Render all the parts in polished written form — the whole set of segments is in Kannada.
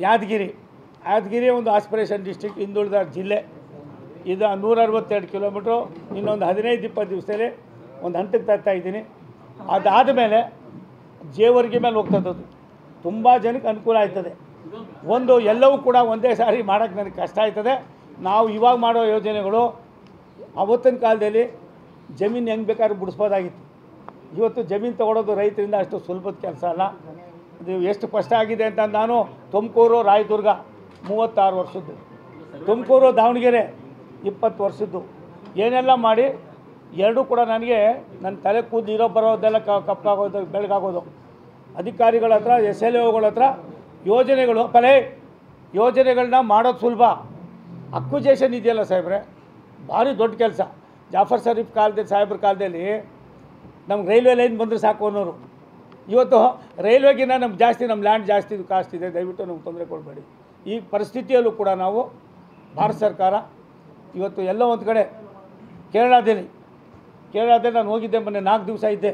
ಯಾದಗಿರಿ ಒಂದು ಆಸ್ಪಿರೇಷನ್ ಡಿಸ್ಟ್ರಿಕ್ಟ್, ಹಿಂದುಳಿದ ಜಿಲ್ಲೆ. ಇದು 162 ಕಿಲೋಮೀಟ್ರು. ಇನ್ನೊಂದು 15-20 ದಿವಸದಲ್ಲಿ ಒಂದು ಹಂತಕ್ಕೆ ತರ್ತಾ ಇದ್ದೀನಿ. ಅದಾದ ಮೇಲೆ ಜೇವರ್ಗಿ ಮೇಲೆ ಹೋಗ್ತದ್ದು ತುಂಬ ಜನಕ್ಕೆ ಅನುಕೂಲ ಆಯ್ತದೆ. ಒಂದು ಎಲ್ಲವೂ ಕೂಡ ಒಂದೇ ಸಾರಿ ಮಾಡೋಕ್ಕೆ ನನಗೆ ಕಷ್ಟ ಆಯ್ತದೆ. ನಾವು ಇವಾಗ ಮಾಡೋ ಯೋಜನೆಗಳು ಅವತ್ತಿನ ಕಾಲದಲ್ಲಿ ಜಮೀನು ಹೆಂಗೆ ಬೇಕಾದ್ರೂ ಬಿಡಿಸ್ಬೋದಾಗಿತ್ತು. ಇವತ್ತು ಜಮೀನು ತೊಗೊಳೋದು ರೈತರಿಂದ ಅಷ್ಟು ಸುಲಭದ ಕೆಲಸ ಅಲ್ಲ. ಇದು ಎಷ್ಟು ಕಷ್ಟ ಆಗಿದೆ ಅಂತ ನಾನು ತುಮಕೂರು ರಾಯದುರ್ಗ 36 ವರ್ಷದ್ದು, ತುಮಕೂರು ದಾವಣಗೆರೆ 20 ವರ್ಷದ್ದು ಏನೆಲ್ಲ ಮಾಡಿ ಎರಡೂ ಕೂಡ ನನಗೆ ನನ್ನ ತಲೆ ಕೂದಲು ಬರೋದೆಲ್ಲ ಕಪ್ಪಾಗೋದು ಬೆಳಗಾಗೋದು. ಅಧಿಕಾರಿಗಳ ಹತ್ರ SLOಗಳ ಹತ್ರ ಯೋಜನೆಗಳನ್ನ ಮಾಡೋದು ಸುಲಭ. ಅಕ್ವಿಜೇಷನ್ ಇದೆಯಲ್ಲ ಸಾಹೇಬ್ರೆ, ಭಾರಿ ದೊಡ್ಡ ಕೆಲಸ. ಜಾಫರ್ ಶರೀಫ್ ಕಾಲದಲ್ಲಿ ಸಾಹೇಬ್ರ ಕಾಲದಲ್ಲಿ ನಮ್ಗೆ ರೈಲ್ವೆ ಲೈನ್ ಬಂದರೆ ಸಾಕು ಅನ್ನೋರು. ಇವತ್ತು ರೈಲ್ವೆಗಿನ್ನ ನಮ್ಗೆ ಜಾಸ್ತಿ, ನಮ್ಮ ಲ್ಯಾಂಡ್ ಜಾಸ್ತಿ ಕಾಸ್ಟ್ ಇದೆ, ದಯವಿಟ್ಟು ನಮ್ಗೆ ತೊಂದರೆ ಕೊಡಬೇಡಿ. ಈ ಪರಿಸ್ಥಿತಿಯಲ್ಲೂ ಕೂಡ ನಾವು ಭಾರತ ಸರ್ಕಾರ ಇವತ್ತು ಎಲ್ಲ ಒಂದು ಕಡೆ ಕೇರಳದಲ್ಲಿ ನಾನು ಹೋಗಿದ್ದೆ, ಮೊನ್ನೆ 4 ದಿವಸ ಇದ್ದೆ.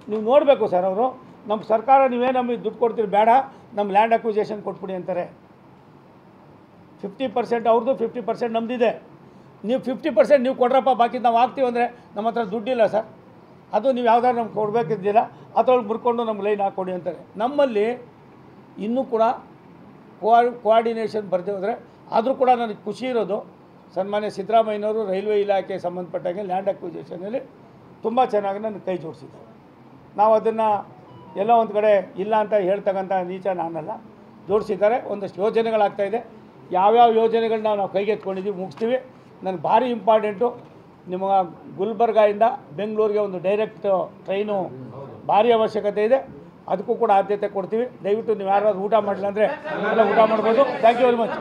ನೀವು ನೋಡಬೇಕು ಸರ್, ಅವರು ನಮ್ಮ ಸರ್ಕಾರ ನೀವೇ ನಮಗೆ ದುಡ್ಡು ಕೊಡ್ತೀರಿ, ಬೇಡ ನಮ್ಮ ಲ್ಯಾಂಡ್ ಅಕ್ವಿಜೇಷನ್ ಕೊಟ್ಬಿಡಿ ಅಂತಾರೆ. 50% ಅವ್ರದ್ದು, 50% ನಮ್ಮದಿದೆ. ನೀವು 50% ನೀವು ಕೊಡ್ರಪ್ಪ, ಬಾಕಿ ನಾವು ಆಗ್ತೀವಿ ಅಂದರೆ ನಮ್ಮ ಹತ್ರ ದುಡ್ಡಿಲ್ಲ ಸರ್. ಅದು ನೀವು ಯಾವ್ದಾದ್ರು ನಮ್ಗೆ ಕೊಡಬೇಕಿದ್ದೀರಾ, ಅದ್ರೊಳಗೆ ಮುರ್ಕೊಂಡು ನಮ್ಗೆ ಲೈನ್ ಹಾಕ್ಕೊಡಿ ಅಂತಾರೆ. ನಮ್ಮಲ್ಲಿ ಇನ್ನೂ ಕೂಡ ಕೋಆರ್ಡಿನೇಷನ್ ಬರದೇ ಹೋದರೆ, ಆದರೂ ಕೂಡ ನನಗೆ ಖುಷಿ ಇರೋದು ಸನ್ಮಾನ್ಯ ಸಿದ್ದರಾಮಯ್ಯನವರು ರೈಲ್ವೆ ಇಲಾಖೆಗೆ ಸಂಬಂಧಪಟ್ಟಾಗೆ ಲ್ಯಾಂಡ್ ಅಕ್ವಿಜೇಷನಲ್ಲಿ ತುಂಬ ಚೆನ್ನಾಗಿ ನನಗೆ ಕೈ ಜೋಡಿಸಿದ್ದಾರೆ. ನಾವು ಅದನ್ನು ಎಲ್ಲ ಒಂದು ಕಡೆ ಇಲ್ಲ ಅಂತ ಹೇಳ್ತಕ್ಕಂಥ ನೀಚ ನಾನಲ್ಲ, ಜೋಡಿಸಿದ್ದಾರೆ. ಒಂದಷ್ಟು ಯೋಜನೆಗಳಾಗ್ತಾಯಿದೆ. ಯಾವ್ಯಾವ ಯೋಜನೆಗಳನ್ನ ನಾವು ಕೈಗೆತ್ಕೊಂಡಿದ್ದೀವಿ, ಮುಗಿಸ್ತೀವಿ. ನನಗೆ ಭಾರಿ ಇಂಪಾರ್ಟೆಂಟು, ನಿಮ್ಮ ಗುಲ್ಬರ್ಗಾಯಿಂದ ಬೆಂಗಳೂರಿಗೆ ಒಂದು ಡೈರೆಕ್ಟ್ ಟ್ರೈನು ಭಾರಿ ಅವಶ್ಯಕತೆ ಇದೆ. ಅದಕ್ಕೂ ಕೂಡ ಆದ್ಯತೆ ಕೊಡ್ತೀವಿ. ದಯವಿಟ್ಟು ನೀವು ಯಾರಾದ್ರೂ ಊಟ ಮಾಡಿಲ್ಲ ಅಂದರೆ ಎಲ್ಲ ಊಟ ಮಾಡ್ಬೋದು. Thank you very much.